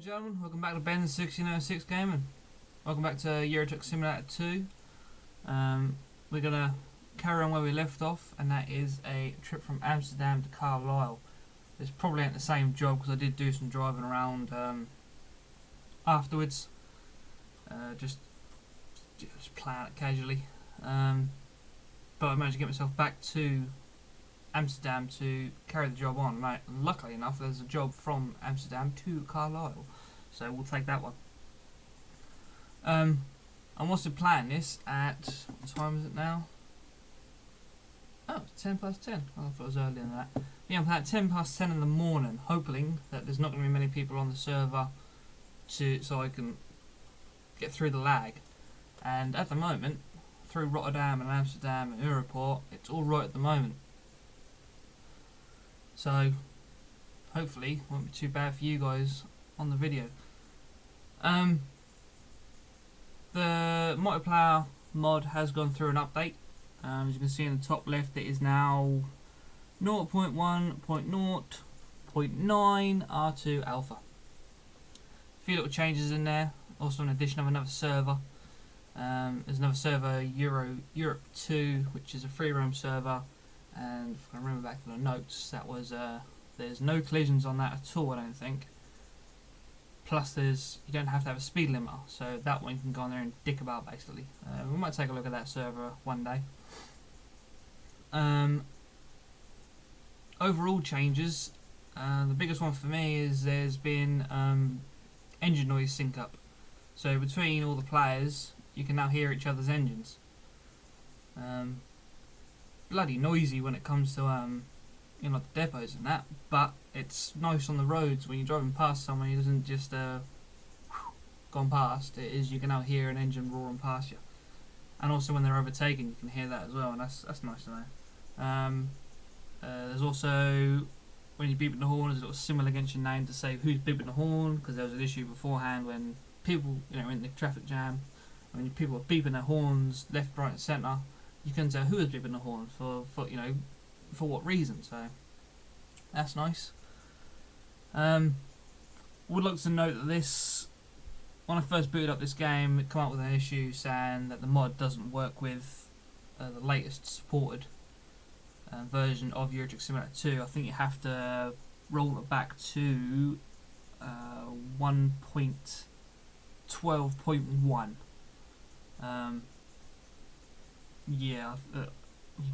and gentlemen, welcome back to Ben's 1606 Gaming. Welcome back to Euro Truck Simulator 2. We're going to carry on where we left off, and that is a trip from Amsterdam to Carlisle. It's probably ain't the same job because I did do some driving around afterwards. Just playing it casually. But I managed to get myself back to Amsterdam to carry the job on. Right, luckily enough, there's a job from Amsterdam to Carlisle, so we'll take that one. I'm also playing this at, what time is it now? Oh, it's 10 past 10. I thought it was earlier than that. Yeah, I'm playing at 10 past 10 in the morning, hoping that there's not going to be many people on the server so I can get through the lag. And at the moment, through Rotterdam and Amsterdam and Europort, it's all right at the moment. So, hopefully, it won't be too bad for you guys on the video. The multiplayer mod has gone through an update. As you can see in the top left, it is now 0.1.0.9 R2 Alpha. A few little changes in there. Also an addition of another server. There's another server, Europe 2, which is a free roam server. And if I remember back to the notes, that was there's no collisions on that at all, I don't think. Plus, you don't have to have a speed limiter, so that one you can go on there and dick about basically. We might take a look at that server one day. Overall changes, the biggest one for me is there's been engine noise sync up. So between all the players, you can now hear each other's engines. Bloody noisy when it comes to you know, the depots and that, but it's nice on the roads when you're driving past someone who doesn't just gone past. It is, you can now hear an engine roaring past you, and also when they're overtaken you can hear that as well, and that's nice to know. There's also, when you beep the horn, there's a little symbol against your name to say who's beeping the horn, because there was an issue beforehand when people, you know, in the traffic jam, when people were beeping their horns left, right and centre, you couldn't tell who was beeping the horn for you know, for what reason, so that's nice. Would like to note that this, when I first booted up this game, it came up with an issue saying that the mod doesn't work with the latest supported version of Euro Truck Simulator 2. I think you have to roll it back to 1.12.1. Yeah, you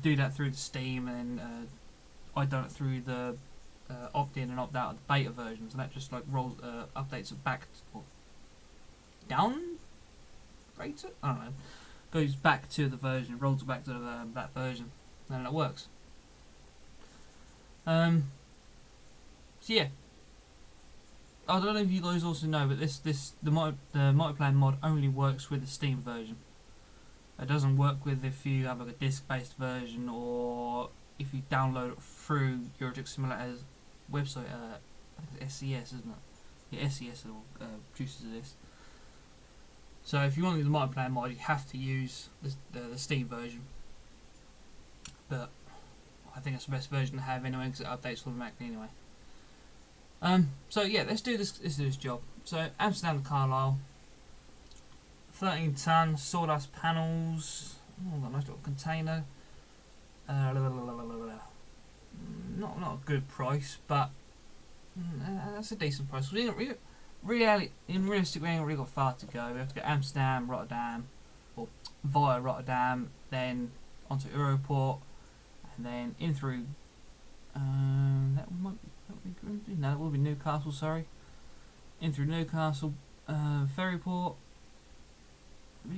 do that through the Steam, and I done it through the opt-in and opt-out of the beta versions, and that just like rolls, updates it back, or down, rates it? I don't know. Goes back to the version, rolls it back to that version, and it works. So yeah, I don't know if you guys also know, but the multiplayer mod only works with the Steam version. It doesn't work with if you have like a disc-based version, or if you download it through Euro Truck Simulator's website. I think it's SCS, isn't it? Yeah, SCS are producers of this. So if you want to use the multiplayer mod, you have to use the Steam version. But I think it's the best version to have anyway, because it updates automatically anyway. So yeah, let's do this job. So Amsterdam to Carlisle. 13 ton sawdust panels. Oh, got a nice little container. Not a good price, but that's a decent price. Realistically, we ain't really got far to go. We have to go Amsterdam, Rotterdam, or via Rotterdam, then onto Europort, and then in through. That will be Newcastle. Sorry, in through Newcastle, Ferryport.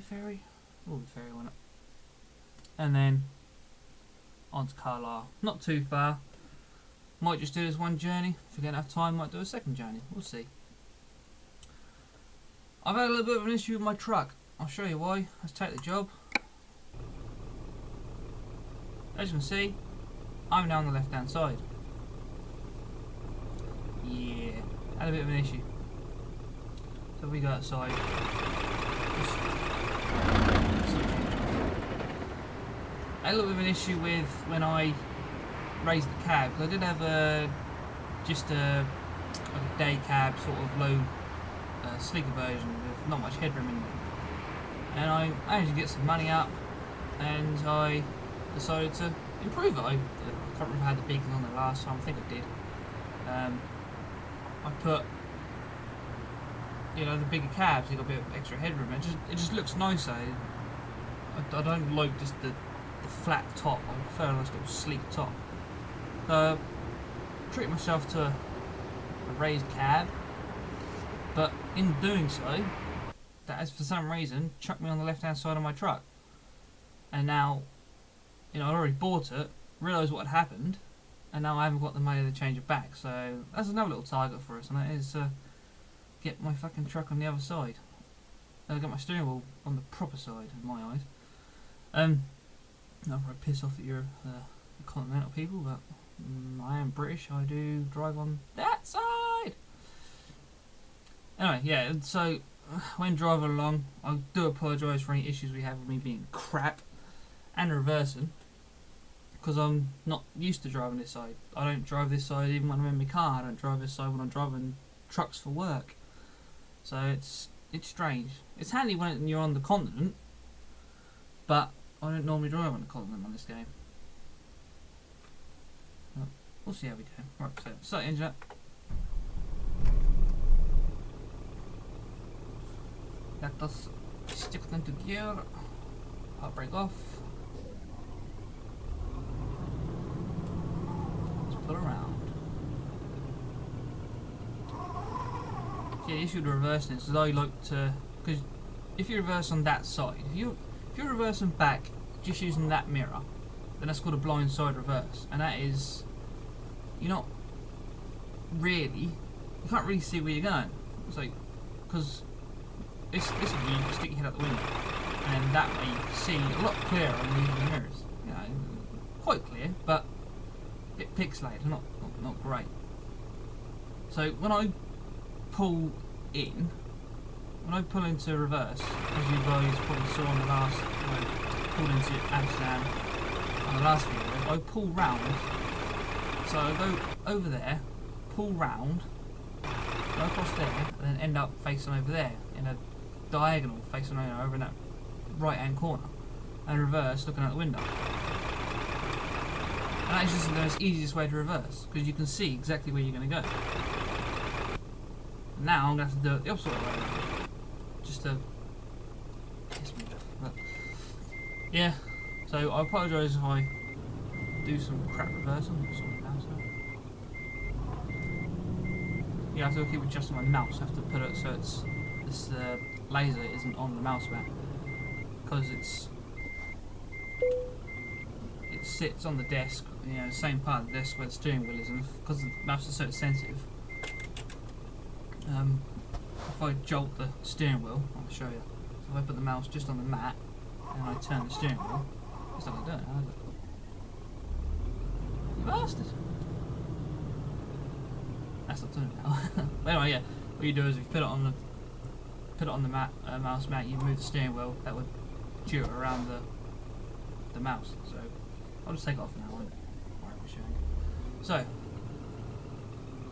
Ferry? Will be ferry, won't it? And then on to Carlisle. Not too far. Might just do this one journey. If we get enough time, might do a second journey. We'll see. I've had a little bit of an issue with my truck. I'll show you why. Let's take the job. As you can see, I'm now on the left hand side. Yeah, had a bit of an issue. So we go outside. I had a little bit of an issue with when I raised the cab, because I did have just a day cab, sort of low sleeker version with not much headroom in there. And I managed to get some money up, and I decided to improve it. I can't remember how the beacon on there last time. I think I did. I put, you know, the bigger cabs. You got a bit of extra headroom. It just looks nicer. I don't like just the flat top. I prefer a nice little sleek top. So I treated myself to a raised cab, but in doing so, that has for some reason chucked me on the left hand side of my truck. And now, you know, I'd already bought it, realised what had happened, and now I haven't got the money to change it back. So that's another little target for us, and that is get my fucking truck on the other side. Get my steering wheel on the proper side, in my eyes. Not very pissed off at your continental people, but I am British. I do drive on that side. Anyway, yeah. So when driving along, I do apologise for any issues we have with me being crap and reversing, because I'm not used to driving this side. I don't drive this side even when I'm in my car. I don't drive this side when I'm driving trucks for work. So it's strange. It's handy when you're on the continent, but I don't normally drive on the continent on this game. Well, we'll see how we go. Right, so start the engine up. Let us stick them to gear. I'll break off. Let's pull around. Yeah, the issue with reversing is I like to, because if you reverse on that side, if you're reversing back just using that mirror, then that's called a blind side reverse, and that is, you're not really, you can't really see where you're going. It's like, because this is you stick your head out the window, and that way you can see a lot clearer on the mirrors. You know, quite clear, but a bit pixelated, not great. So when I pull in, when I pull into reverse, as you guys probably saw on the last, when I pulled into Amsterdam on the last video, I pull round. So I go over there, pull round, go across there, and then end up facing over there in a diagonal, facing over in that right hand corner, and reverse looking out the window. And that is just the most easiest way to reverse, because you can see exactly where you're going to go. Now I'm going to have to do it the opposite way around, just to piss me off. But yeah, so I apologise if I do some crap reversing. Yeah, I have to keep adjusting my mouse. I have to put it so this laser isn't on the mouse pad, because it sits on the desk, you know, the same part of the desk where the steering wheel is, and because the mouse is so sensitive. If I jolt the steering wheel, I'll show you. So if I put the mouse just on the mat and I turn the steering wheel, it's not going to do it, has it? You bastard! That's not doing it now. But anyway, yeah, what you do is if you put it on the mouse mat, you move the steering wheel, that would jitter around the mouse. So I'll just take it off now. Alright, showing. So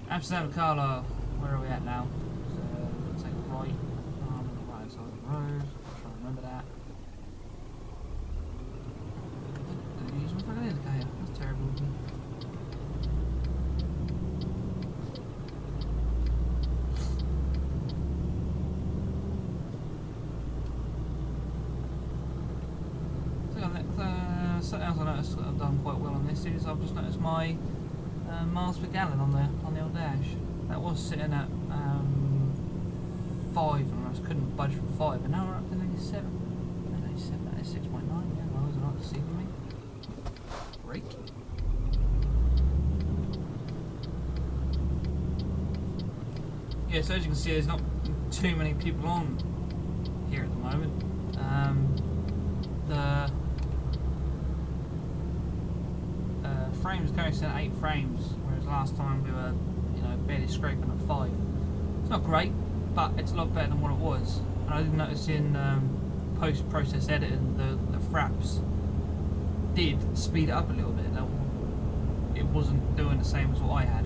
Amsterdam to Carlisle. Where are we at now? So we'll take a right on the right side of the road. I'll try to remember that. Did I use my fucking indicator? That's terrible of me. Something else I noticed that I've done quite well on this is I've just noticed my miles per gallon on the old dash. That was sitting at 5, and I just couldn't budge from 5, and now we're up to 97. 97, that is 6.9. Yeah, miles are not deceiving me. Great. Yeah, so as you can see, there's not too many people on here at the moment. The frames going at 8 frames, whereas last time we were, you know, barely scraping at 5. It's not great, but it's a lot better than what it was. And I did notice in post-process editing, the fraps did speed it up a little bit. It wasn't doing the same as what I had.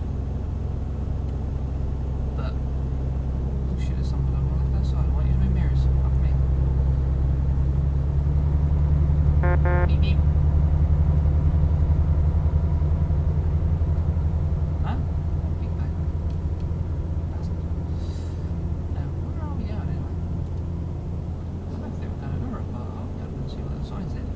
But oh shit, there's someone Beep beep. Huh? Big bang. Now, where are we going anyway? I don't think we're going to Europe, but I'll go and see what that sign said.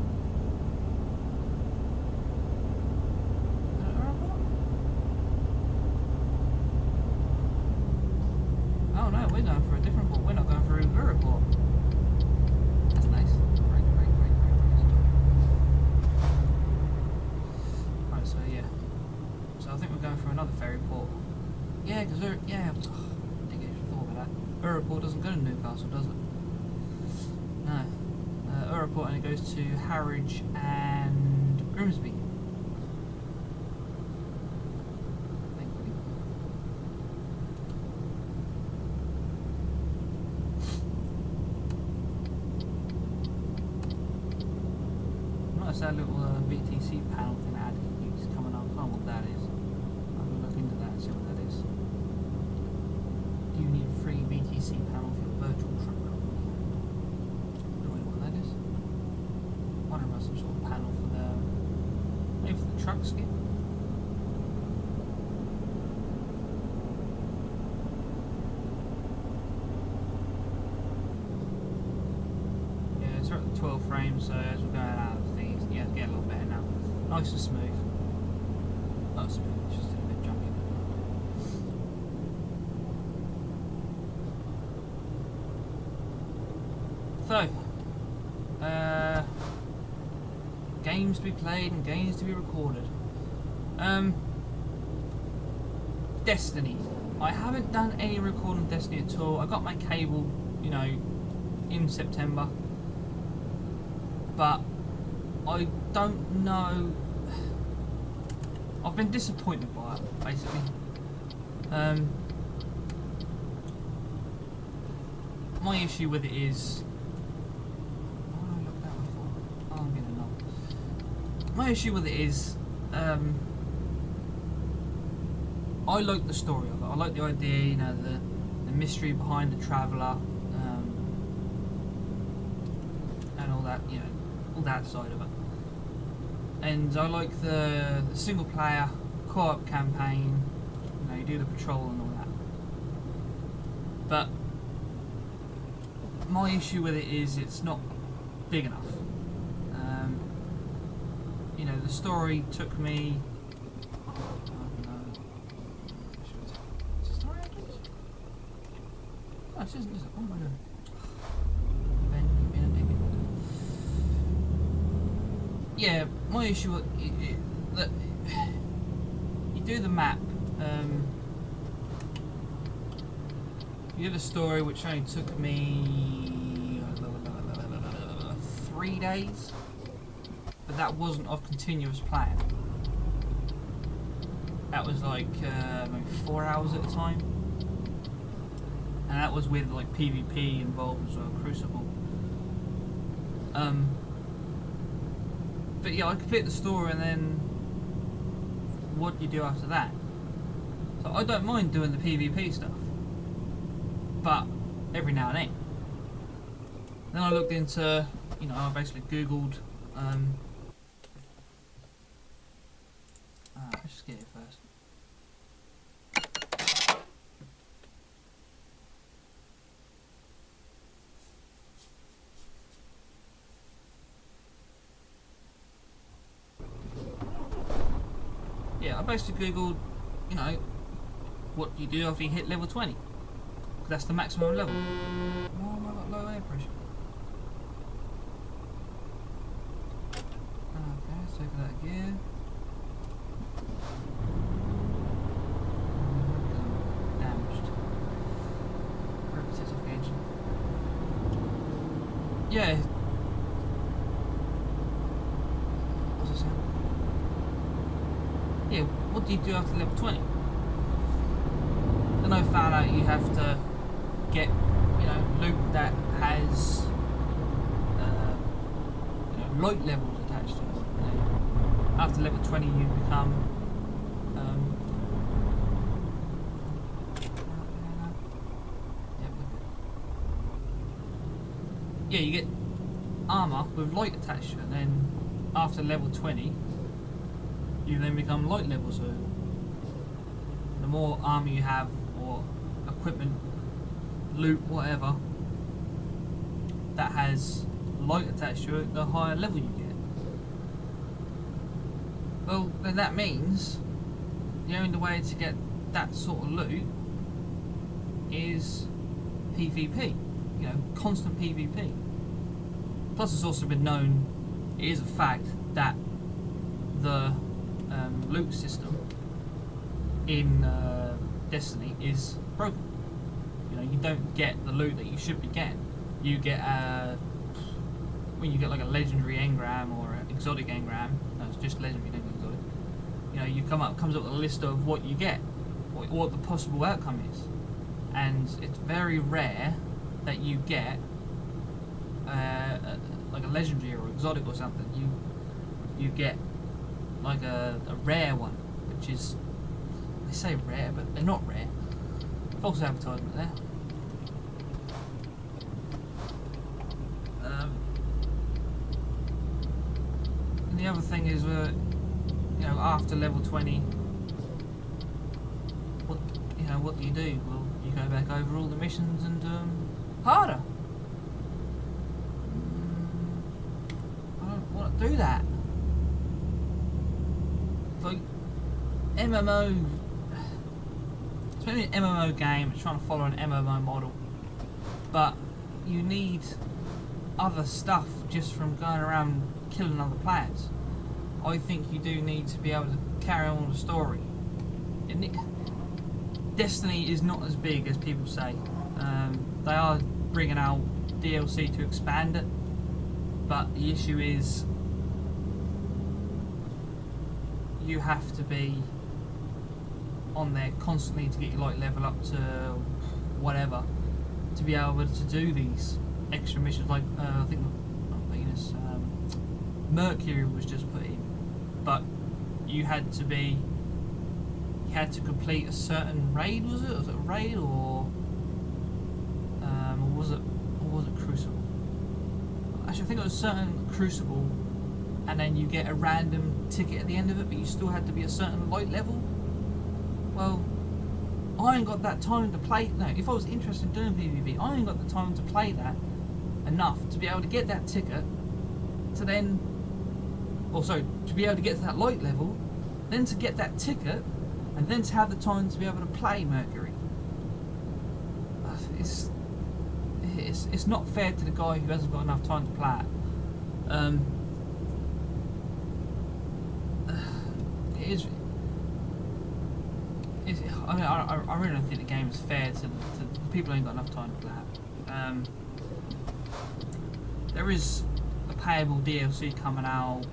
Oh no, we're going for a different port. We're not going for Europort. That's nice. Great. Right, so yeah. So I think we're going for another ferry port. Yeah, because I think I should have thought about that. Europort doesn't go to Newcastle, does it? No. Europort only goes to Harwich and Grimsby. That little VTC panel thing that keeps coming up. I don't know what that is. I'll look into that and see what that is. Do you need a free VTC panel for your virtual truck company? No idea what that is. I wonder about some sort of panel for the maybe for the truck skip. Yeah, it's at the 12 frames, so as we're going out. Yeah, it's getting a little better now. Nice and smooth. Not smooth, it's just a bit jumpy. So, games to be played and games to be recorded. Destiny. I haven't done any recording of Destiny at all. I got my cable, you know, in September. But I don't know. I've been disappointed by it, basically. My issue with it is. What did I look that one for? Oh, I'm getting old. My issue with it is. I like the story of it. I like the idea, you know, the mystery behind the traveller, and all that, you know, all that side of it. And I like the single player co-op campaign, you know, you do the patrol and all that. But my issue with it is it's not big enough. You know, the story took me. Is the story ended? Oh, it isn't, is it? Oh my god. Yeah, my issue that you do the map. You do the story, which only took me 3 days, but that wasn't of continuous playing. That was like maybe 4 hours at a time, and that was with like PvP involved as well, Crucible. But yeah, I complete the story, and then what do you do after that? So I don't mind doing the PvP stuff, but every now and then I looked into, you know, I basically googled. Let's just get it first. Yeah, I basically googled, you know, what do you do after you hit level 20? Because that's the maximum level. Why have I got low air pressure? Okay, let's take that again. Damaged. Purposes of the engine. Yeah. What's it saying? Yeah, what do you do after level 20? Then I found out you have to get, you know, loot that has, you know, light levels attached to it. You know, after level 20 you become, yeah, you get armour with light attached to it, and then after level 20, you then become light level. So the more armor you have, or equipment, loot, whatever, that has light attached to it, the higher level you get. Well, then that means the only way to get that sort of loot is PvP, you know, constant PvP. Plus, it's also been known, it is a fact, that the loot system in Destiny is broken. You know, you don't get the loot that you should be getting. You get when you get like a legendary engram or an exotic engram. No, it's just legendary, not exotic. You know, you comes up with a list of what you get, what the possible outcome is, and it's very rare that you get like a legendary or exotic or something. You get like a rare one, which is, they say rare, but they're not rare. False advertisement there. And the other thing is, you know, after level 20, what do you do? Well, you go back over all the missions and harder. I don't want to do that. It's like MMO. It's maybe an MMO game. It's trying to follow an MMO model, but you need other stuff just from going around killing other players. I think you do need to be able to carry on the story. Destiny is not as big as people say. They are bringing out DLC to expand it, but the issue is you have to be on there constantly to get your light level up to whatever, to be able to do these extra missions. Like I think Venus, Mercury was just put in, but you had to complete a certain raid. Was it a raid or was it Crucible? Actually, I think it was a certain Crucible, and then you get a random ticket at the end of it, but you still had to be a certain light level. Well, I ain't got that time to play. No, if I was interested in doing PvP, I ain't got the time to play that enough to be able to get that ticket, to then, also to be able to get to that light level, then to get that ticket, and then to have the time to be able to play Mercury. It's not fair to the guy who hasn't got enough time to play it. It is. I mean, I really don't think the game is fair to the people who ain't got enough time to play it. There is a payable DLC coming out.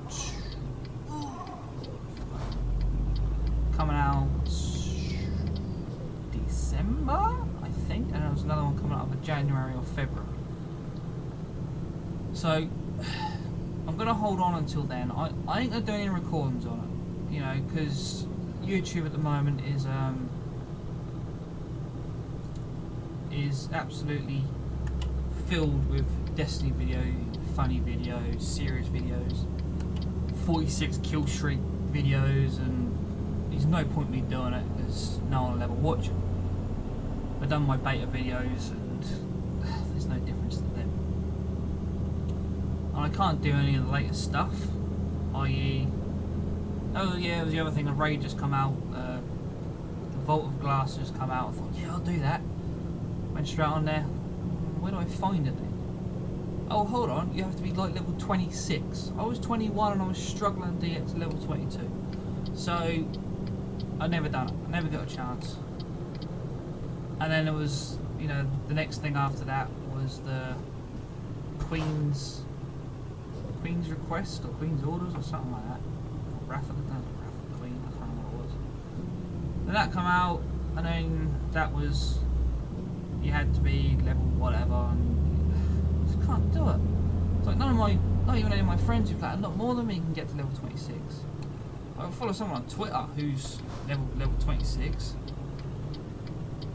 December, I think, and there's another one coming up in January or February. So I'm gonna hold on until then. I ain't gonna do any recordings on it, you know, because YouTube at the moment is absolutely filled with Destiny videos, funny videos, serious videos, 46 kill streak videos, and there's no point in me doing it because no one will ever watch it. I've done my beta videos and there's no difference to them. And I can't do any of the latest stuff, i.e. oh yeah, it was the other thing, the raid just come out, the Vault of Glass just come out. I thought, yeah, I'll do that. Went straight on there. Where do I find it then? Oh, hold on, you have to be like level 26. I was 21 and I was struggling to get to level 22. So, I never done it. I never got a chance. And then it was, you know, the next thing after that was the Queen's Request or Queen's Orders or something like that. Wrath of the Queen, I can't remember what it was. Then that come out, and then that was, you had to be level whatever, and I just can't do it. It's like not even any of my friends who play a lot more than me can get to level 26. I follow someone on Twitter who's level 26,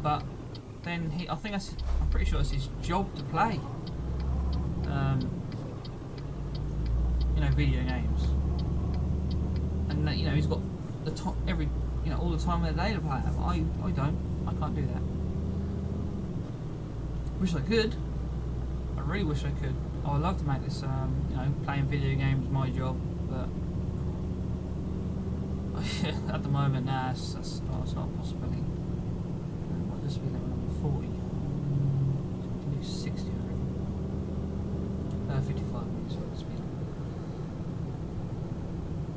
but then I'm pretty sure it's his job to play, you know, video games. and you know he's got the all the time of the day to play it. I don't. I can't do that. Wish I could. I really wish I could. I would love to make this, you know, playing video games my job, but at the moment, nah, it's not a possibility. What this be level number 40? So I can do 60 already. 55 minutes for the speed.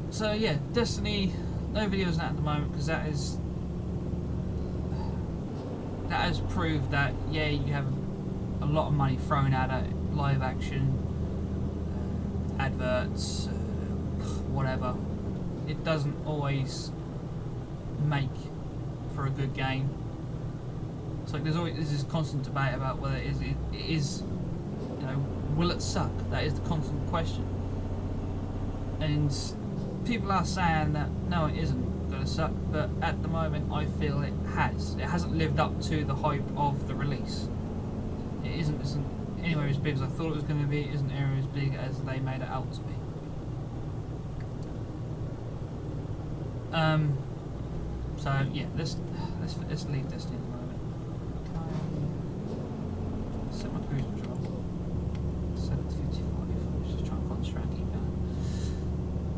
So yeah, Destiny. No videos on that at the moment because that has proved that yeah, you have a lot of money thrown at it, live action, adverts, whatever. It doesn't always make for a good game. It's like there's this constant debate about whether it is, you know, will it suck? That is the constant question. And people are saying that no, it isn't going to suck, but at the moment I feel it has. It hasn't lived up to the hype of the release. It isn't anywhere as big as I thought it was going to be. It isn't anywhere as big as they made it out to be. So yeah, let's leave Destiny at the moment. Can I set my cruise control? Set it to 55. I'm just trying to concentrate and keep going.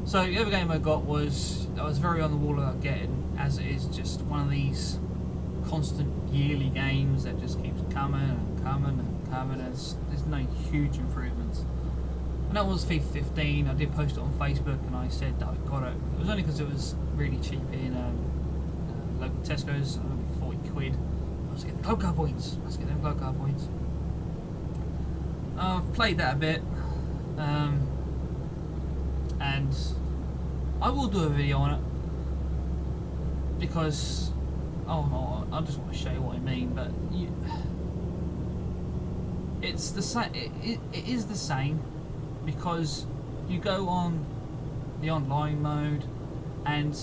So the other game I got was I was very on the wall about getting, as it is just one of these constant yearly games that just keeps coming and coming and coming. There's no huge improvements. And that was FIFA 15. I did post it on Facebook and I said that I got it. It was only because it was really cheap in local Tesco's, only 40 quid. I was getting the club card points. Let's get them club card points. I've played that a bit. And I will do a video on it because I just want to show you what I mean. But it's the same. It is the same because you go on the online mode and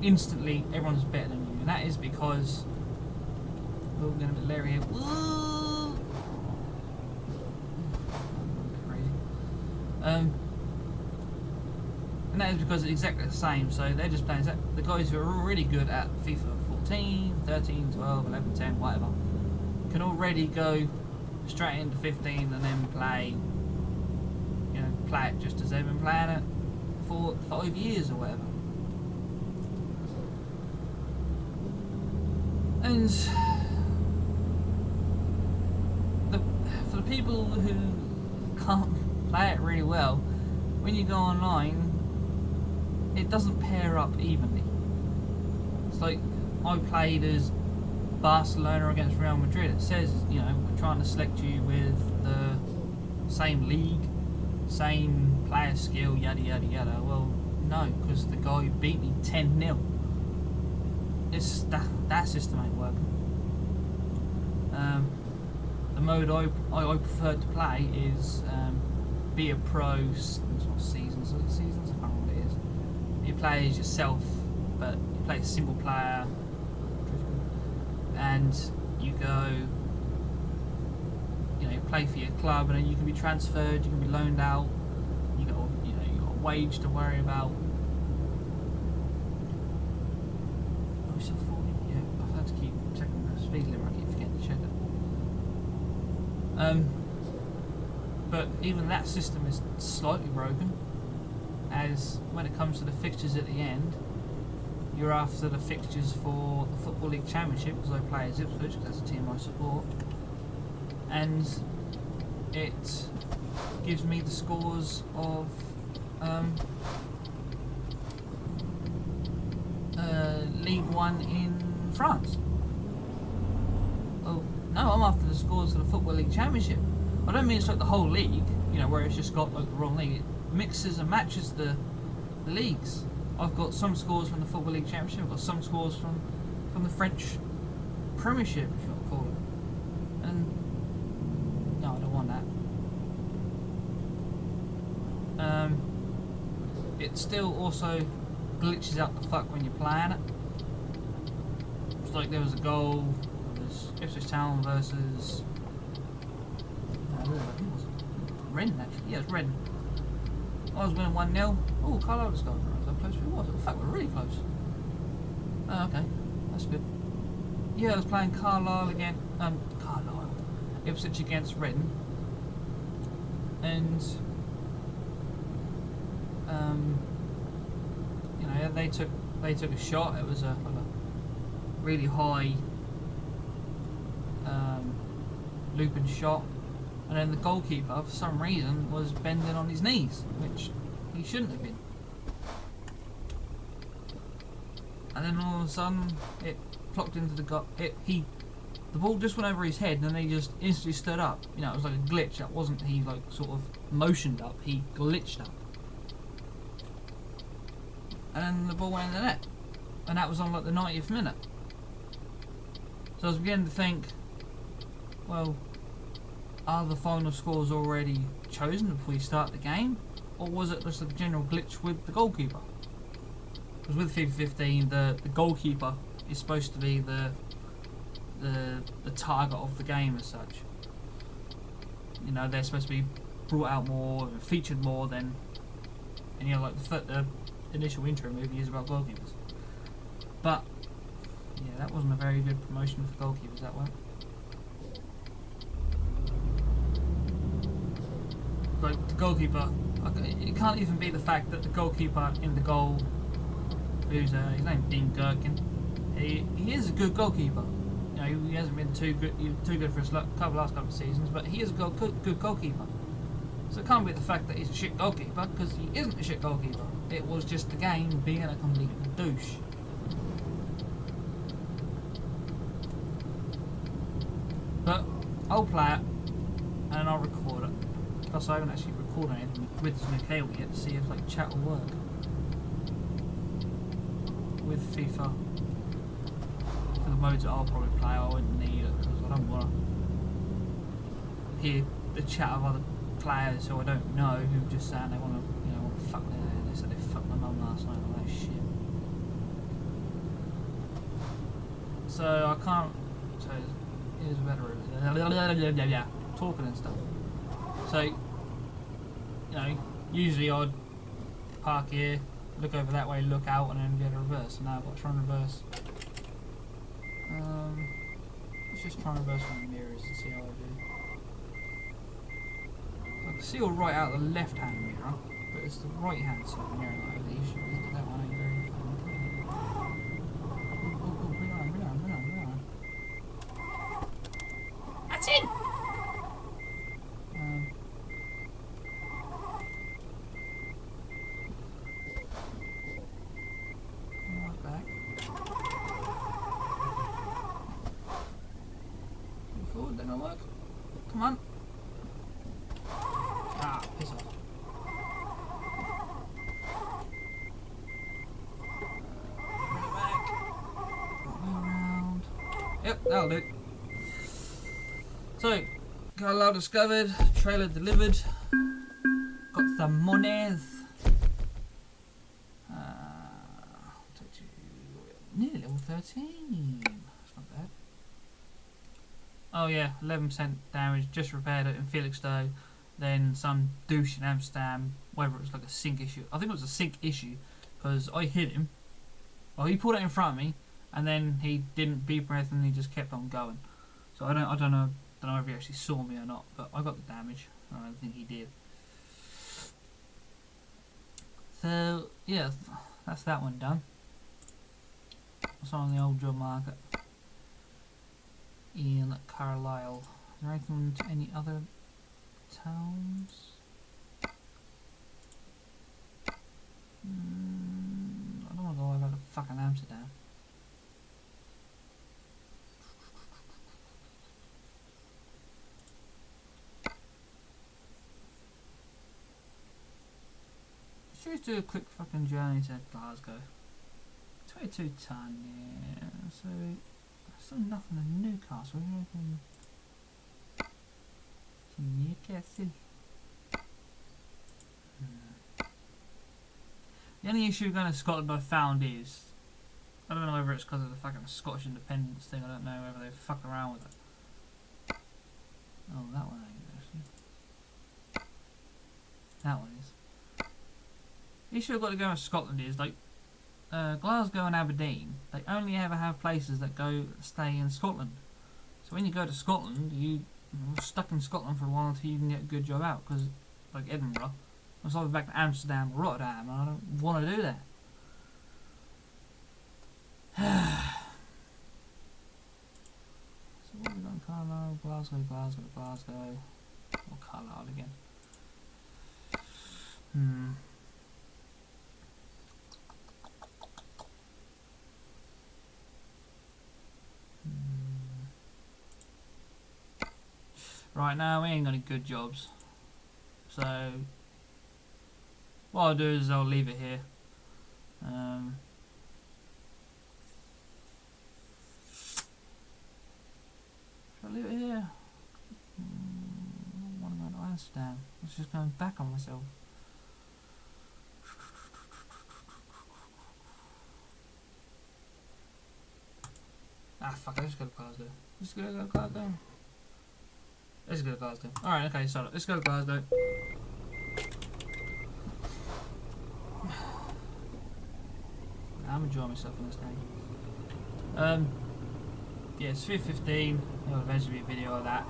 instantly everyone's better than you, and that is because we're getting a bit leery here. Whoa! Crazy. And that is because it's exactly the same. So they're just playing the guys who are already good at FIFA 14, 13, 12, 11, 10, whatever, can already go straight into 15 and then play it just as they've been playing it for 5 years or whatever. And for the people who can't play it really well, when you go online, it doesn't pair up evenly. It's like I played as Barcelona against Real Madrid. It says, you know, we're trying to select you with the same league, same player skill, yada yada yada. Well, no, because the guy beat me 10-0. It's that system ain't working. The mode I prefer to play is be a pro. It's not seasons. I can't remember what it is. You play as yourself, but you play a single player, and you go. You know, you play for your club, and then you can be transferred. You can be loaned out. You got a wage to worry about. Oh, it's still 40. Yeah, I've had to keep checking the speed limit. I keep forgetting to check it. But even that system is slightly broken, as when it comes to the fixtures at the end, you're after the fixtures for the Football League Championship, because I play as Ipswich, because that's a team I support, and it gives me the scores of League One in France. Oh no, I'm after the scores for the Football League Championship. I don't mean it's like the whole league, you know, where it's just got like the wrong league. It mixes and matches the leagues. I've got some scores from the Football League Championship. I've got some scores from the French Premiership, if you want to call it. And no, I don't want that. It still also glitches out the fuck when you're playing it. It's like there was a goal. It was Ipswich Town versus. I think it was Rennes, actually. Yeah, it's Rennes. I was winning 1-0. Oh, Carlisle was scored. How close we was. In fact, we're really close. Oh, okay. That's good. Yeah, I was playing Carlisle again. Carlisle. Ipswich against Reading. And, you know, they took a shot. It was a really high looping shot. And then the goalkeeper, for some reason, was bending on his knees, which he shouldn't have been. And then all of a sudden, it clocked into the the ball just went over his head, and then he just instantly stood up. You know, it was like a glitch. That wasn't he like sort of motioned up. He glitched up, and then the ball went in the net, and that was on like the 90th minute. So I was beginning to think, well, are the final scores already chosen before we start the game, or was it just a general glitch with the goalkeeper? Because with FIFA 15, the goalkeeper is supposed to be the target of the game as such. You know, they're supposed to be brought out more and featured more than, and you know, like the initial intro movie is about goalkeepers. But yeah, that wasn't a very good promotion for goalkeepers, that one. Like the goalkeeper, it can't even be the fact that the goalkeeper in the goal, who's his name Dean Gherkin, he is a good goalkeeper. You know, he hasn't been too good for his last couple of seasons, but he is a good goalkeeper. So it can't be the fact that he's a shit goalkeeper, because he isn't a shit goalkeeper. It was just the game being a complete douche. But I'll play it and I'll record it. Plus I haven't actually recorded anything with this new cable yet to see if like chat will work with FIFA. For the modes that I'll probably play, I wouldn't need it because I don't want to hear the chat of other players who I don't know who just saying they want to, you know, fuck they said they fucked my mum last night or that shit. So I can't. So here's a better talking and stuff. So, you know, usually I'd park here, look over that way, look out, and then get a reverse. And now I've got to try and reverse. Let's just try and reverse from the mirrors and see how I do. I can see all right out the left-hand mirror, but it's the right-hand side mirror that I have the issue with. That one ain't very fun. Bring on. That's it! Right back. Move forward, that don't work. Come on. Ah, piss off. Bring it back. Move around. Yep, that'll do. So, Carlisle discovered, trailer delivered, got some monies. Nearly level 13. That's not bad. Oh yeah, 11% damage, just repaired it in Felixstowe. Then some douche in Amsterdam, whether it was like a sync issue. I think it was a sync issue, because I hit him. Well, he pulled it in front of me, and then he didn't beep or anything, he just kept on going. So I don't know if he actually saw me or not, but I got the damage. I don't think he did. So yeah, that's that one done. What's on the old job market in Carlisle? Is there anything to any other towns? I don't want to go over to fucking Amsterdam. Let's just do a quick fucking journey to Glasgow. 22 ton, yeah. So still nothing in Newcastle. Newcastle. The only issue going to Scotland I found is, I don't know whether it's because of the fucking Scottish independence thing. I don't know whether they fuck around with it. Oh, that one ain't actually. That one is. The issue I've got to go with Scotland is like Glasgow and Aberdeen. They only ever have places that stay in Scotland. So when you go to Scotland, you're stuck in Scotland for a while until you can get a good job out. Because like Edinburgh, I was either back to Amsterdam or Rotterdam, and I don't want to do that. So what have we got in Carlisle? Glasgow. Or Carlisle again. Right now we ain't got any good jobs. So what I'll do is I'll leave it here. Should I leave it here? I want to go to Amsterdam. I was just going back on myself. Ah fuck, I just go to Glasgow. Let's go to Glasgow. Let's go to Glasgow. Alright, okay, so let's go to Glasgow. I'm enjoying myself in this game. Yeah, it's 3:15. There'll eventually be a video of that.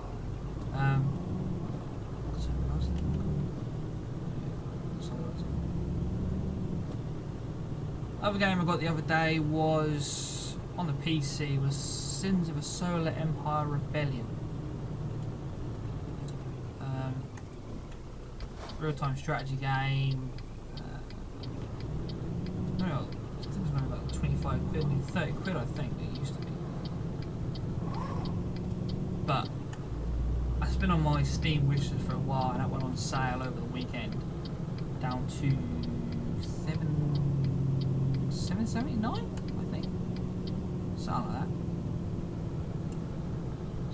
Other game I got the other day was on the PC was Sins of a Solar Empire Rebellion. Real-time strategy game. I think it was around about 25 quid, 30 quid I think it used to be. But it's been on my Steam wishlist for a while, and that went on sale over the weekend down to $7.79 I think, something like that.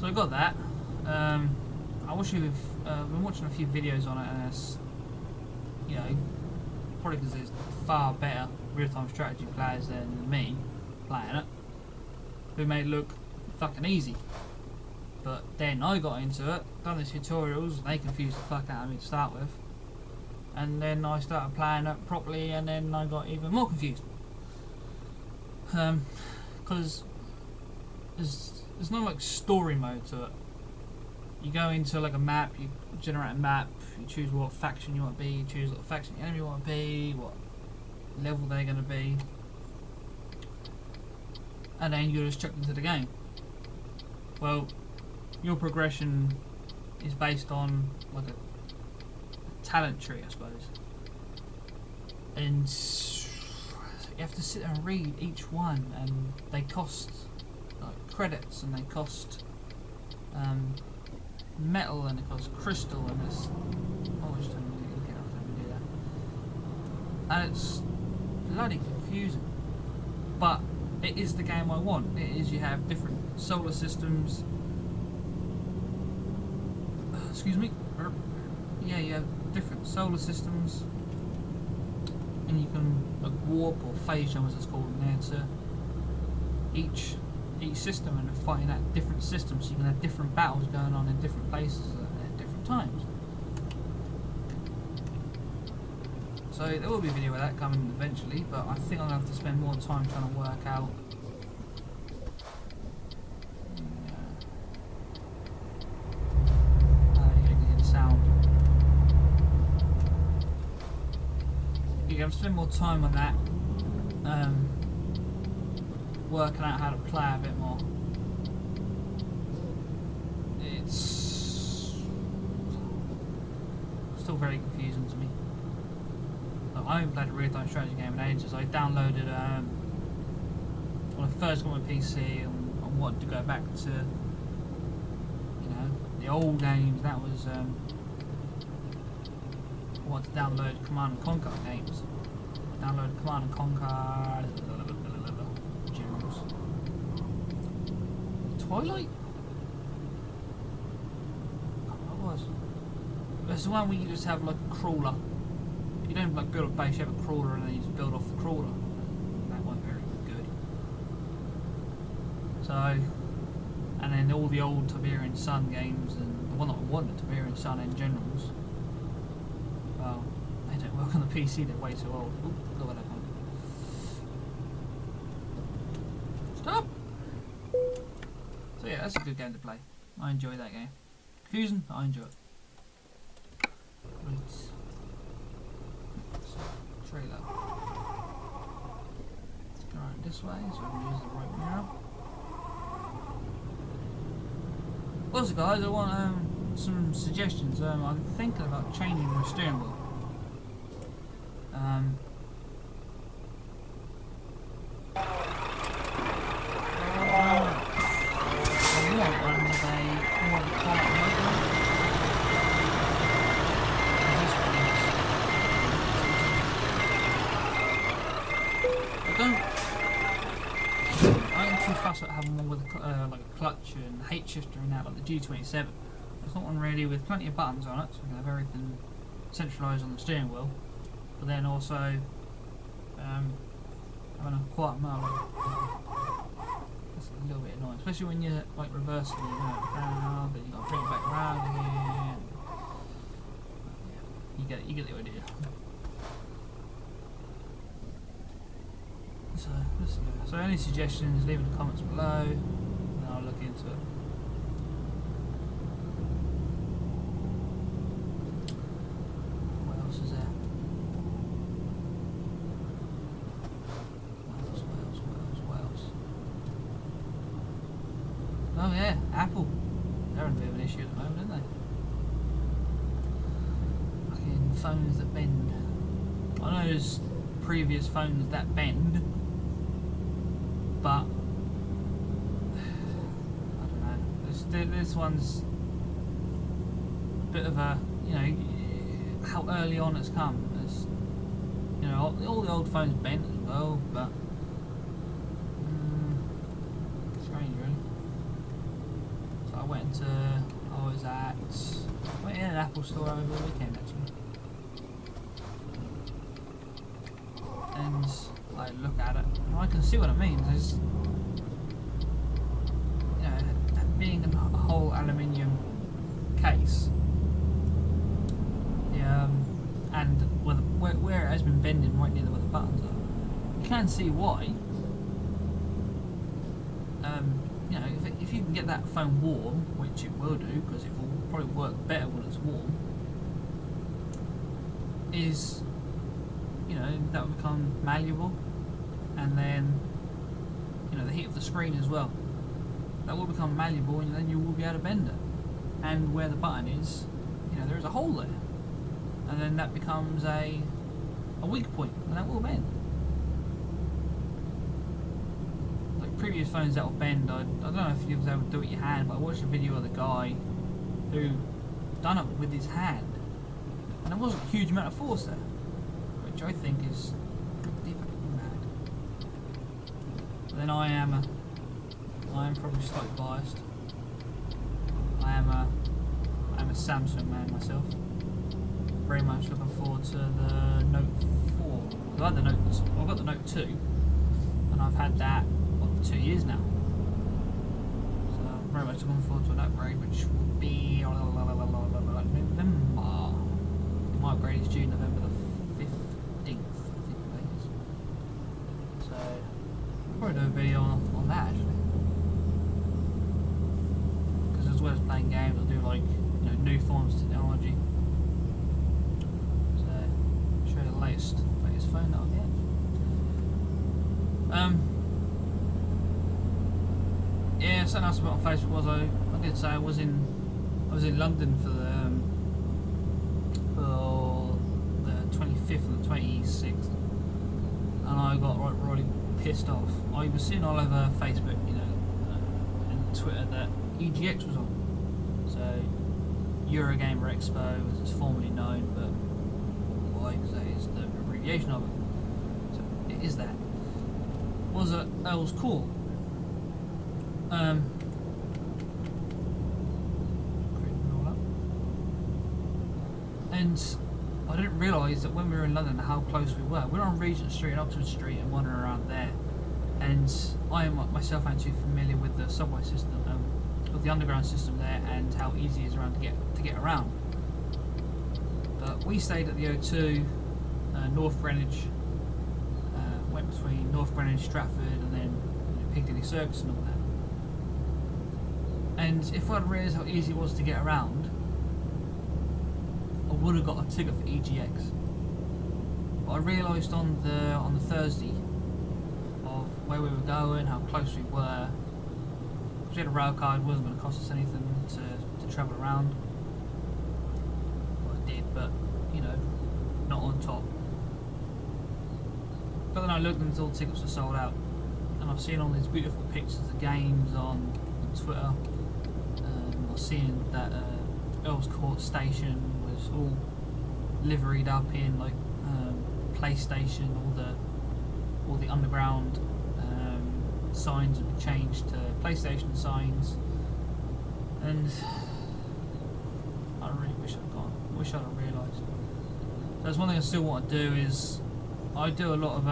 So I got that. I wish you've been watching a few videos on it, and it's, you know, probably because there's far better real-time strategy players than me playing it, who made it look fucking easy. But then I got into it, done the tutorials, they confused the fuck out of me to start with, and then I started playing it properly, and then I got even more confused. Because there's no like story mode to it. You go into like a map, you generate a map, you choose what faction you want to be, you choose what faction the enemy want to be, what level they're going to be, and then you're just chucked into the game. Well, your progression is based on like a talent tree, I suppose, and you have to sit there and read each one, and they cost like credits, and they cost metal, and it costs crystal, and it's and it's bloody confusing, but it is the game I want. It is, you have different solar systems, excuse me, yeah, you have different solar systems, and you can like warp or phase jump as it's called in there to each system, and fighting at different systems, so you can have different battles going on in different places at different times. So there will be a video of that coming eventually, but I think I'm going to have to spend more time trying to work out how you can hear the sound. You're going to spend more time on that, working out how to play a bit more. It's still very confusing to me. I haven't played a real-time strategy game in ages. I downloaded when I first got my PC and wanted to go back to, you know, the old games. That was I wanted to download Command and Conquer games. Download Command and Conquer Generals. Twilight? I can't remember what it was. It's the one where you just have like a crawler. You don't like build a base, you have a crawler, and then you just build off the crawler. That wasn't very good. So, and then all the old Tiberian Sun games, and the one that I wanted, Tiberian Sun and Generals, well, they don't work on the PC, they're way too old. Ooh, look what happened. Stop! So yeah, that's a good game to play. I enjoy that game. Confusing, but I enjoy it. Right. So, trailer. Let's go around this way, so I can use the right mirror. Also guys, I want some suggestions. I'm thinking about changing my steering wheel. I want one with a more quiet motor. This one is. I ain't too fussed at having one with a, like a clutch and H shifter and that, like the G27. I just want one really with plenty of buttons on it, so we can have everything centralised on the steering wheel. But then also having a quiet motor. That's a little bit annoying, especially when you're like reversing, you know, around, then you got to bring it back around again. Yeah, you get the idea. So let's go. So any suggestions, leave in the comments below, and I'll look into it. What else is there? What else? Oh yeah, Apple. They're in a bit of an issue at the moment, aren't they? Fucking phones that bend. I know there's previous phones that bend, but I don't know. This one's a bit of a, you know, how early on it's come. It's, you know, all the old phones bent as well, but strange really. So I went in an Apple store over the weekend actually, and I look at it and I can see what it means. There's, you know, that being a whole aluminium case, and where it has been bending right near where the buttons are, you can see why. You know, if you can get that phone warm, which it will do because it will probably work better when it's warm, is, you know, that will become malleable, and then, you know, the heat of the screen as well, that will become malleable, and then you will be able to bend it. And where the button is, you know, there is a hole there, and then that becomes a weak point, and that will bend. Like previous phones that will bend, I don't know if you was able to do it with your hand, but I watched a video of the guy who done it with his hand, and there wasn't a huge amount of force there, which I think is pretty fucking mad. But then I am probably slightly biased. I am a Samsung man myself. Very much looking forward to the Note 4. I've got the Note 2, and I've had that for 2 years now. So I'm very much looking forward to an upgrade, which will be November. My upgrade is due November the 15th, I think it is. So I'll probably do a video on that actually. Because as well as playing games, I'll do like, you know, new forms of technology. So show you the latest phone that I'll get. Yeah, something else about on Facebook was I did say I was in London for the 25th and the 26th, and I got really pissed off. I was seeing all over Facebook, you know, and Twitter that EGX was on. So Eurogamer Expo, as it's formerly known, but why? Because that is the abbreviation of it. So it is that. That was cool. And I didn't realise that when we were in London how close we were. We're on Regent Street and Oxford Street and wandering around there. And I am myself actually familiar with the subway system, with the underground system there, and how easy it is around to get around. But we stayed at the O2 North Greenwich, went between North Greenwich, Stratford, and then Piccadilly Circus and all that. And if I'd realised how easy it was to get around, I would have got a ticket for EGX. But I realised on the Thursday of where we were going, how close we were. Because we had a rail card, it wasn't going to cost us anything to travel around. Well, it did, but you know, not on top. But then I looked and all the tickets were sold out, and I've seen all these beautiful pictures of games on Twitter. I've seen that Earl's Court station was all liveried up in like PlayStation. All the underground signs have been changed to PlayStation signs, and I really wish I'd gone. Wish I'd have realised. There's one thing I still want to do is I do a lot of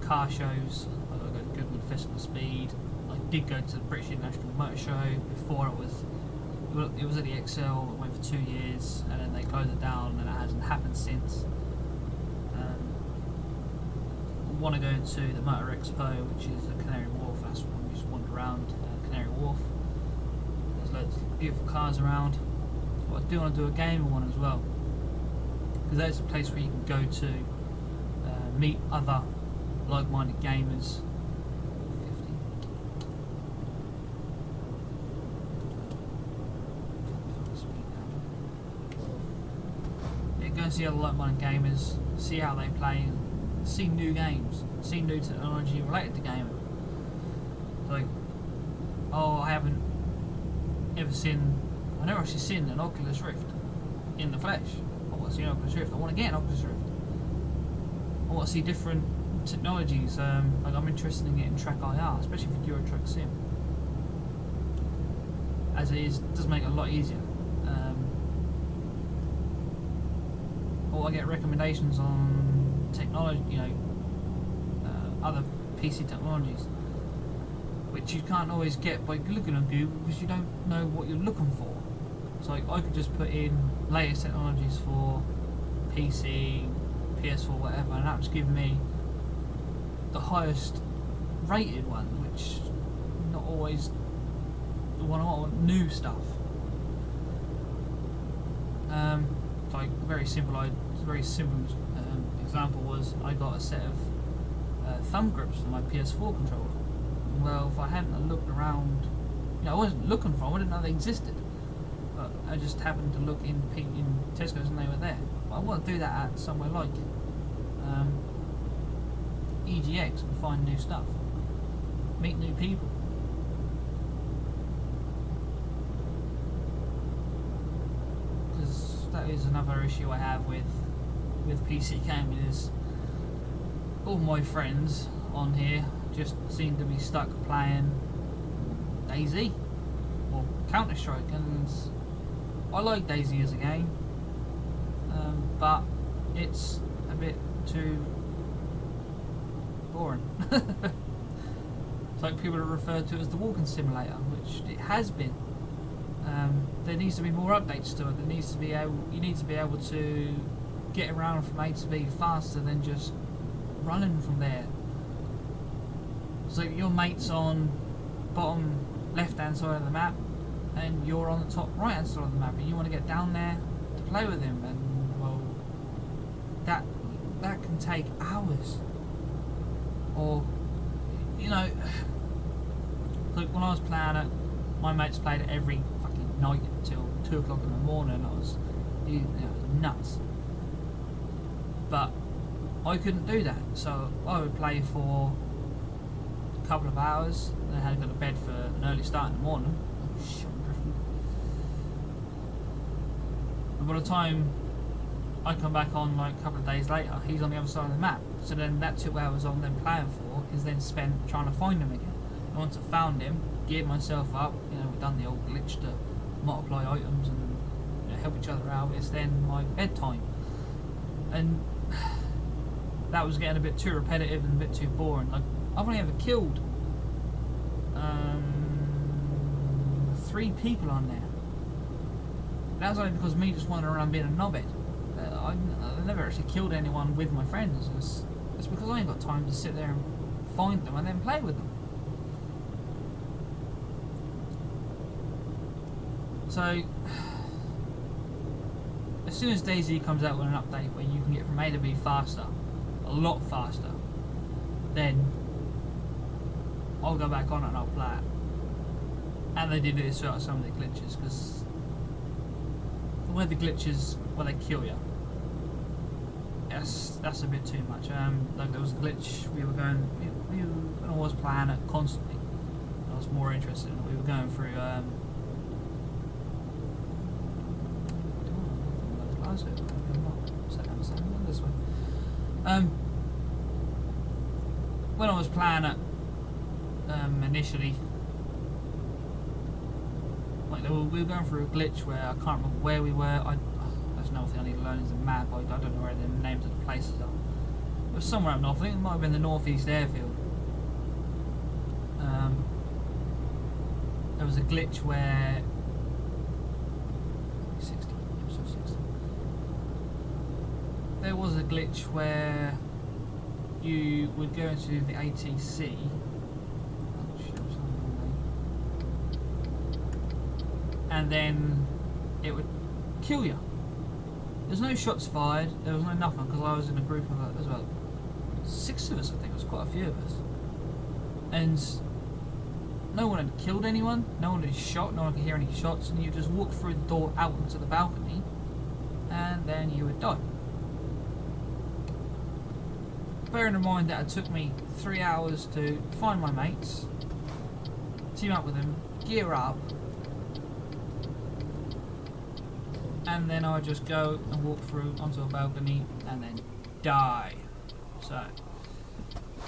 car shows. I go to Goodwood Festival Speed. I did go to the British International Motor Show before it was at the XL. It went for 2 years and then they closed it down, and it hasn't happened since. I want to go to the Motor Expo, which is at Canary Wharf. That's when we just wander around Canary Wharf. There's loads of beautiful cars around. But I do want to do a gamer one as well, because that's a place where you can go to meet other like-minded gamers. Yeah, go and see other like-minded gamers, see how they play, see new games, see new technology related to gaming. Like, I haven't ever seen, I've never actually seen an Oculus Rift in the flesh. I want to see an Oculus Rift. I want to get an Oculus Rift. I want to see different technologies. Like I'm interested in getting Track IR, especially for Euro Truck Sim. As it is, does make it a lot easier. Or I get recommendations on technology, you know, other PC technologies, which you can't always get by looking on Google because you don't know what you're looking for. So like, I could just put in latest technologies for PC, PS4, whatever, and that would just give me the highest rated one, which not always the one I want, new stuff. Like very simple example was I got a set of thumb grips for my PS4 controller. Well, if I hadn't looked around, you know, I wasn't looking for them, I didn't know they existed. But I just happened to look in Tesco's and they were there. But I want to do that at somewhere like EGX and find new stuff, meet new people. Because that is another issue I have with PC gaming, is all my friends on here just seem to be stuck playing DayZ or Counter-Strike, and I like DayZ as a game, but it's a bit too boring. It's like people have referred to it as the walking simulator, which it has been. There needs to be more updates to it. You need to be able to get around from A to B faster than just running from there. So your mate's on bottom left hand side of the map and you're on the top right hand side of the map, and you want to get down there to play with him, and well, that can take hours. Or, you know, like when I was playing it, my mates played it every fucking night until 2 o'clock in the morning. It was nuts. But I couldn't do that, so I would play for a couple of hours, and then I had to go to bed for an early start in the morning. Oh shit, I'm drifting. And by the time I come back on like a couple of days later, he's on the other side of the map. So then that 2 hours I'm then playing for is then spent trying to find him again. And once I found him, geared myself up, you know, we've done the old glitch to multiply items and, you know, help each other out. It's then my bedtime. And that was getting a bit too repetitive and a bit too boring. Like, I've only ever killed 3 people on there. That was only because of me just wandering around being a knobhead. I never actually killed anyone with my friends. It's because I ain't got time to sit there and find them and then play with them. So, as soon as DayZ comes out with an update where you can get from A to B faster, a lot faster, then I'll go back on it and I'll play it. And they did sort out some of the glitches, because where the glitches, where they kill you, that's a bit too much. Like there was a glitch, when I was playing it constantly, I was more interested in it. We were going through this way. When I was playing it initially, like we were going through a glitch where I can't remember where we were. That's another thing I need to learn is the map. I don't know where the names of the places are. It was somewhere up north. I think it might have been the northeast airfield. There was a glitch where 60, episode 60. There was a glitch where you would go into the ATC. And then it would kill you. There's no shots fired, there was no nothing, because I was in a group of, there was about 6 of us, I think, it was quite a few of us. And no one had killed anyone, no one had shot, no one could hear any shots, and you just walk through the door out into the balcony, and then you would die. Bearing in mind that it took me 3 hours to find my mates, team up with them, gear up, and then I would just go and walk through onto a balcony and then die. So,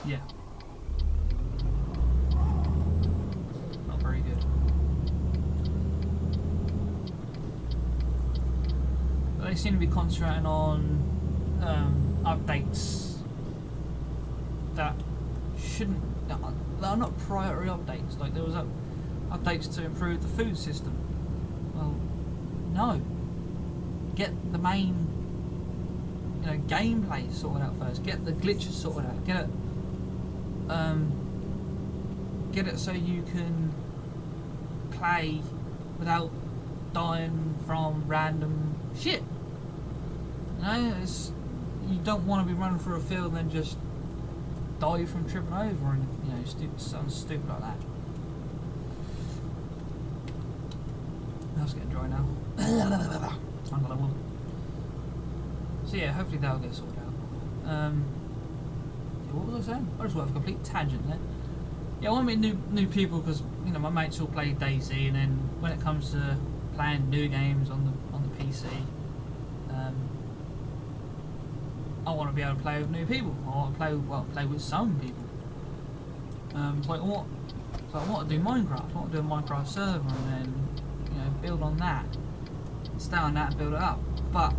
yeah. Not very good. But they seem to be concentrating on updates that shouldn't, that are not priority updates. Like there was updates to improve the food system. Well, no. Get the main, gameplay sorted out first. Get the glitches sorted out. Get it so you can play without dying from random shit. You don't want to be running through a field and then just die from tripping over and something stupid like that. That's getting dry now. So yeah, hopefully that'll get sorted out. What was I saying? I just went off a complete tangent there. Yeah, I want to meet new people because my mates all play DayZ, and then when it comes to playing new games on the PC, I want to be able to play with new people. I want to play with some people. So I want to do Minecraft. I want to do a Minecraft server and then build on that, stay on that and build it up. But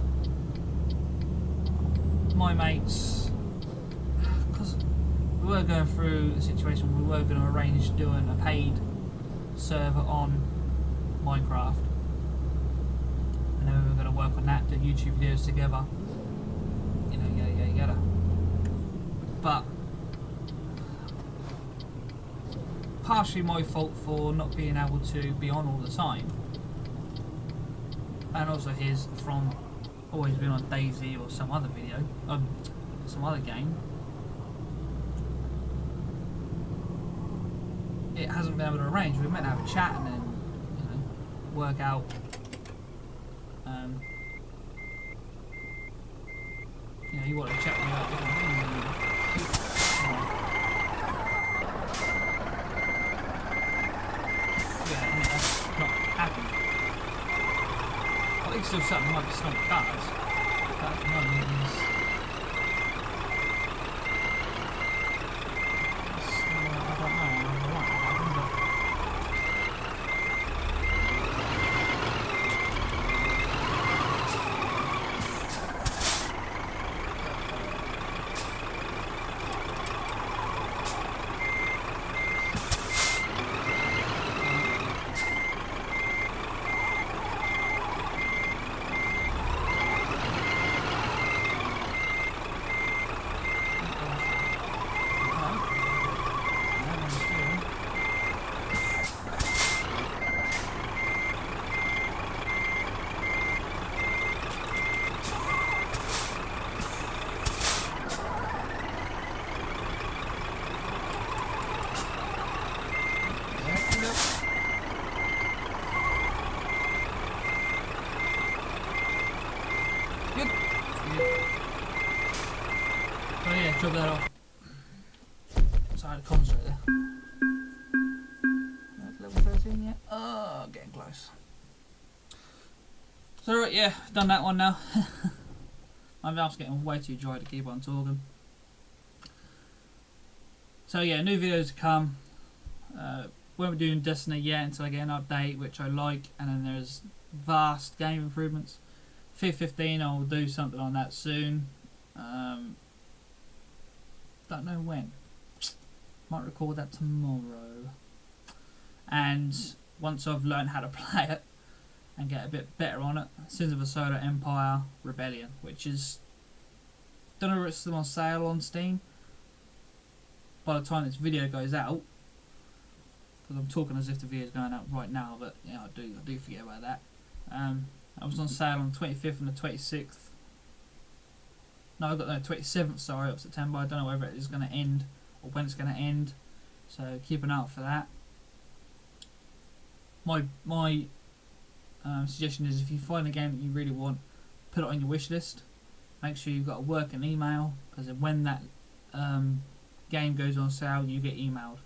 my mates, because we were going through a situation where we were going to arrange doing a paid server on Minecraft, and then we were going to work on that, do YouTube videos together, yada. But partially my fault for not being able to be on all the time, and also his from always being on DayZ or some other video, some other game. It hasn't been able to arrange. We meant to have a chat and then work out you want to chat me out different things. That's not happening. I think still something might be some cars. But at the moment I don't know what happened, but Drop that off. Sorry, the concentrate there. That's level 13 yet? Oh, getting close. So right, yeah, done that one now. My mouth's getting way too dry to keep on talking. So yeah, new videos to come. Won't be doing Destiny yet until I get an update, which I like, and then there's vast game improvements. FIFA 15, I will do something on that soon. Don't know when. Might record that tomorrow. And once I've learned how to play it and get a bit better on it, Sins of a Solar Empire Rebellion, which is, don't know if it's still on sale on Steam by the time this video goes out, because I'm talking as if the video is going out right now, but yeah, I do forget about that. I was on sale on the 25th and the 26th. No, I got the 27th, sorry, of September. I don't know whether it is going to end or when it's going to end, so keep an eye out for that. My suggestion is, if you find a game that you really want, put it on your wish list. Make sure you've got a working email, because when that game goes on sale, you get emailed,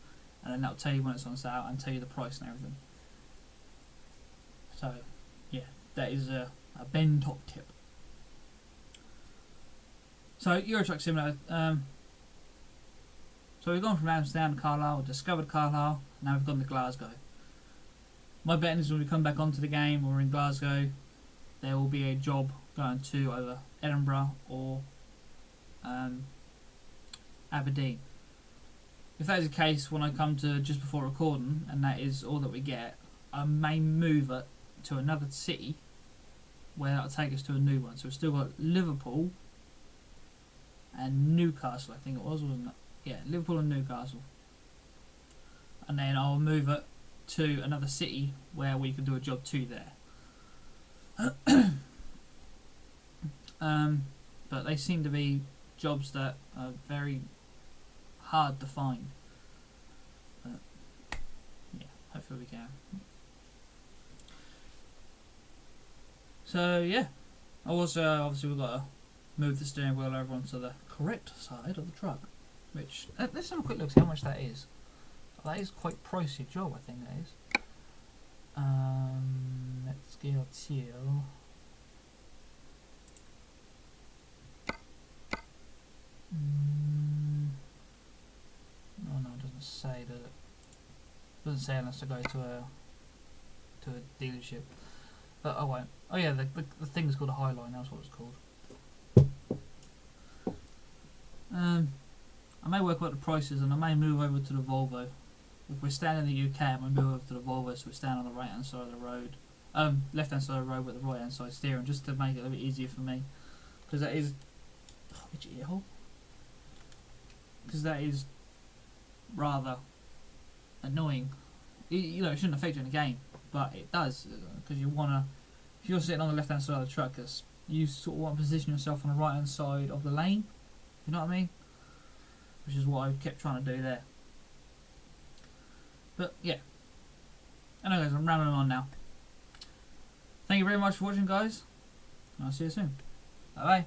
and then that'll tell you when it's on sale and tell you the price and everything. So yeah, that is a Ben top tip. So Euro Truck Simulator. So we've gone from Amsterdam to Carlisle, discovered Carlisle, now we've gone to Glasgow. My bet is when we come back onto the game or in Glasgow, there will be a job going to either Edinburgh or Aberdeen. If that is the case, when I come to just before recording, and that is all that we get, I may move it to another city where that'll take us to a new one. So we've still got Liverpool and Newcastle, I think it was, wasn't it? Yeah, Liverpool and Newcastle. And then I'll move it to another city where we can do a job to there. But they seem to be jobs that are very hard to find. But yeah, hopefully we can. So yeah, also obviously we've got to move the steering wheel over onto the correct side of the truck. Which let's have a quick look, see how much that is. That is quite pricey job, I think that is. Let's go to. Oh no, it doesn't say, does it? It doesn't say unless I go to a dealership. But I won't. Oh yeah, the thing is called a Highline. That's what it's called. I may work out the prices, and I may move over to the Volvo. If we're staying in the UK, I may move over to the Volvo, so we're staying on the right hand side of the road, left hand side of the road with the right hand side steering, just to make it a bit easier for me, because that is, because that is rather annoying. You know, it shouldn't affect you in the game, but it does, because you wanna, if you're sitting on the left hand side of the truck, you sort of want to position yourself on the right hand side of the lane. You know what I mean? Which is what I kept trying to do there. But yeah. Anyways, I'm rambling on now. Thank you very much for watching, guys. And I'll see you soon. Bye bye.